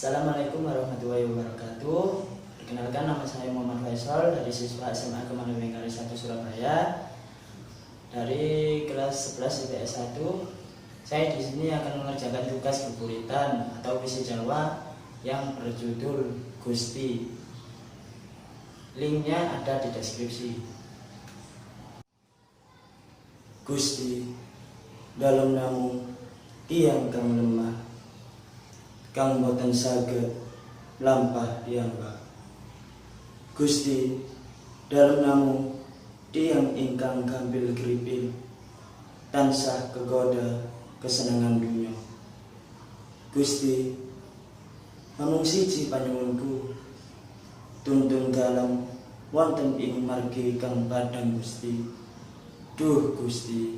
Assalamualaikum warahmatullahi wabarakatuh. Perkenalkan, nama saya Muhammad Faisal dari siswa SMA Kemana Bengkari 1 Surabaya dari kelas 11 IPS 1. Saya di sini akan mengerjakan tugas beburitan atau puisi Jawa yang berjudul Gusti. Linknya ada di deskripsi. Gusti, dalam namu tiang kang lemah, kang boten saged lampah piyambak. Gusti, dalam namu tiang ingkang gampil gripil, tansah kegoda kesenangan dunya. Gusti, namung siji panyuwunku, tuntun dalam wonten ing margi kang padhang Gusti. Duh Gusti,